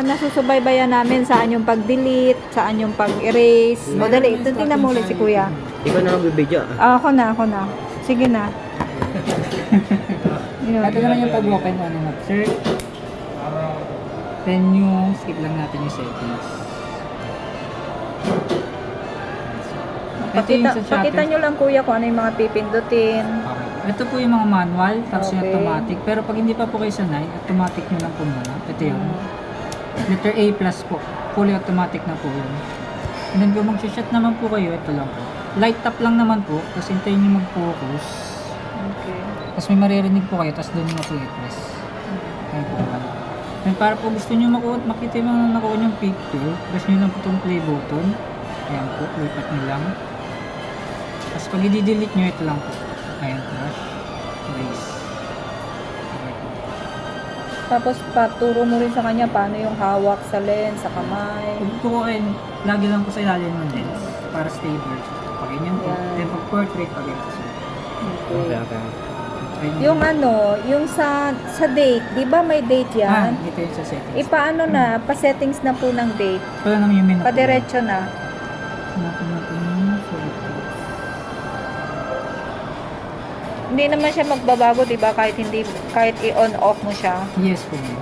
nasusubaybayan namin saan yung pag-delete, saan yung pag-erase. O dali, tingnan mo ulit si kuya. Ikaw na ang bibidyo. Ako na. Sige na. Yun. Ito naman yung pag-open ano na, sir. Then yung skip lang natin yung settings. Ito yung sa shutter. Pakita nyo lang kuya kung ano yung mga pipindutin. Okay. Ito po yung mga manual, tapos yung Okay. automatic. Pero pag hindi pa po kayo sanay, automatic nyo lang po muna. Ito yun. Letter A plus po. Fully automatic na po yun. And then kung mag-shot naman po kayo, ito lang po. Light tap lang naman po, tapos hintayin nyo mag-focus. Okay. Tapos may maririnig po kayo, tapos doon nyo na po i-press. Ayan po naman. And para po gusto nyo makita yung mga nakuha nyong picture, press nyo lang po itong play button. Ayan po, lipat nyo lang. Tapos pag i-delete nyo, ito lang po. Ayan, flash, erase. Okay po. Tapos paturo mo rin sa kanya paano yung hawak sa lens, sa kamay. Pag kukuhin, lagi lang po sa ilalim ng lens para stable. Pag ganyan po, Yan. then pag portrait, pag ito siya. Okay. Ayun. Yung ano, yung sa date, di ba may date yan? Dito yun sa settings. Ipaano na, pa-settings na po ng date. Wala naman yung menu. Pa-diretso na. Hanapin natin yung photos. Hindi naman siya magbabago, di ba? Kahit i-on off mo siya. Yes po. Ma'am.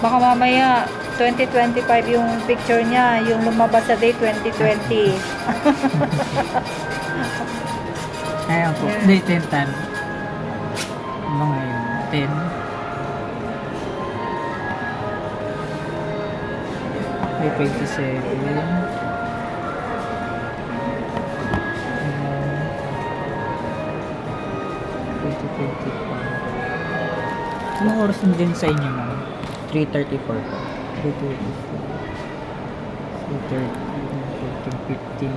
Baka mamaya 2025 yung picture niya, yung lumabas sa date 2020. Ayan po. Yan. Date and time. Ano ngayon? 10. May 27. 2025. Anong oras na din sa inyo, ma'am? 3:34 po. 3:34. 3:30. 14:15.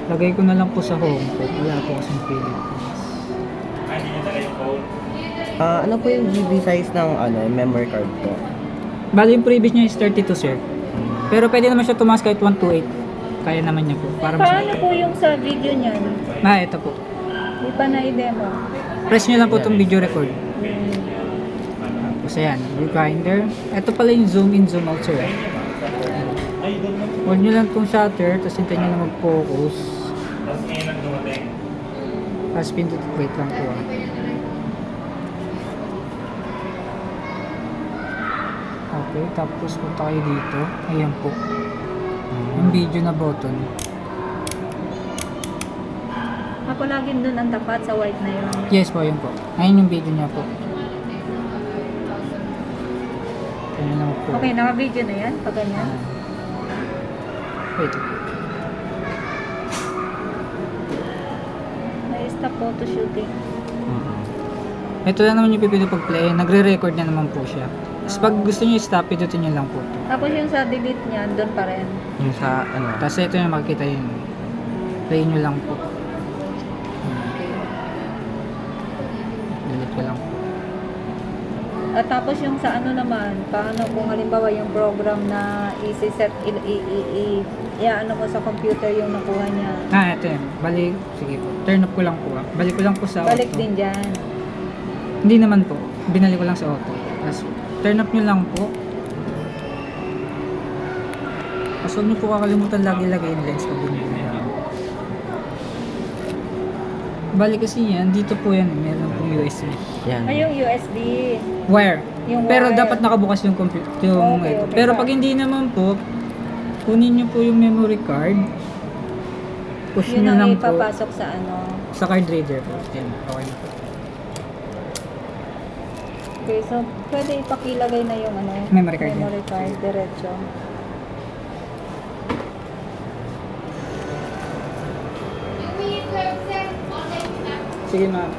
Lagay ko na lang po sa home ko. Wala po kasing Philippines. Ano po yung GB size ng memory card po? Bali yung previous niya is 32, sir. Pero pwede naman siya tumaas kahit 128. Kaya naman niya po. Para mas... Paano po yung sa video niyan? Ito po. Di pa na-demo. Press nyo lang po itong video record. Tapos ayan, rewinder. Ito pala yung zoom in, zoom out, sir. Hold nyo lang itong shutter, tapos hintayin nyo lang mag-focus. Tapos pindot, wait lang po. Okay, tapos punta kayo dito. Ayan po. Yung video na button. Ako laging dun ang tapat sa white na yun. Yes po, yun po. Ayun yung video niya po. Ayan lang po. Okay, naka-video na yan? Pag ganyan? Wait. Na-stop photo shooting. Ito lang naman yung pipili pag-play. Nagre-record na naman po siya. Tapos pag gusto niyo i-stop, pidutin niyo lang po. Tapos yung sa delete niya, doon pa rin. Yung sa Tapos ito yung makikita yun. Play niyo lang po. Delete ko lang po. At tapos yung sa ano naman, paano kung halimbawa yung program na i-set, i-ano mo sa computer yung nakuha niya. Ito yun. Balik. Sige po. Turn off ko lang po. Balik ko lang po sa Balik auto. din dyan. Hindi naman po. Binalik ko lang sa auto. Tapos turn off nyo lang po. Tapos huwag nyo po kakalimutan lagi lagay yung lens pag binili. Balik kasi yan, dito po yan, meron pong USB. yan. Ay, yung USB. Wire. Yung Pero wire. dapat nakabukas yung computer, yung Okay, ito. okay, Pero fine. pag hindi naman po, kunin nyo po yung memory card. Push Yun nyo lang ang po ipapasok sa ano. sa card reader po. Yan, okay na po. Okay, so pwede ipakilagay na yung ano, Memory card memory card diretso. Sige ma'am.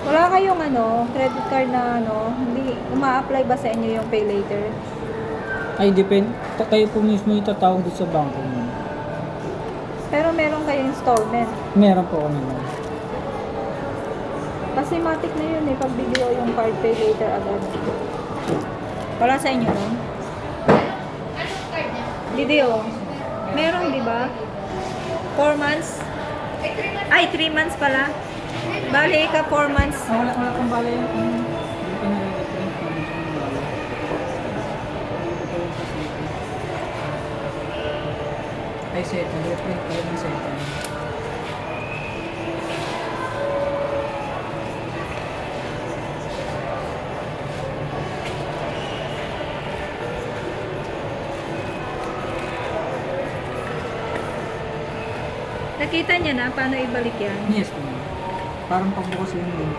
Wala Wala kayong credit card na hindi uma-apply ba sa inyo yung pay later? Ay, depend. Kayo po mismo itatawag doon sa bangko mo. Pero meron kayong installment. Meron po kami nun. Kasi matik na yun pag video yung card pay later agad. Wala sa inyo nun? Video. Meron, di ba? 4 months? Ay, 3 months pala. Bali ka 4 months. Wala kang bala yun. Hindi pa nare-reprint. Ay, set. Nag-reprint pa yun ng set. Nakita niya na paano ibalik yan. Yes, po. Parang pagbukas yung link.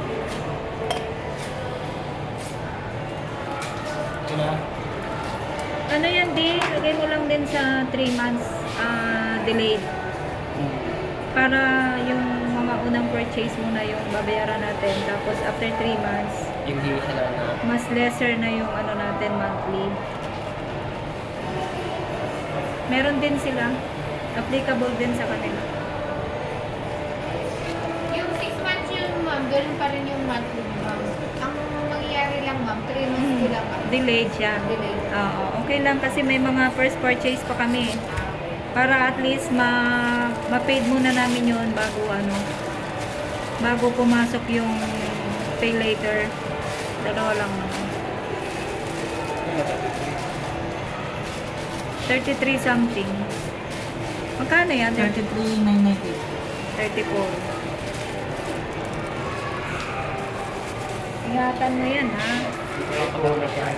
Ano yan, di? Lagay mo lang din sa 3 months delayed. Para yung mga unang purchase mo na yung babayaran natin. Tapos after 3 months, Yung hindi siya na mas lesser na yung natin monthly. Meron din sila. Applicable din sa kanila. Yung 6 months yun, ma'am, ganun pa rin yung monthly, ma'am. Ang mangyayari lang, ma'am, 3 months ko lang, ma'am. Delayed siya. Delayed. Oo, okay lang kasi may mga first purchase pa kami. Para at least ma-paid muna namin yun bago pumasok yung pay later. Dalawa lang naman. 33 something. Magkano yan? 33,998. 34. Ingatan mo yan, ha? Ito na siya.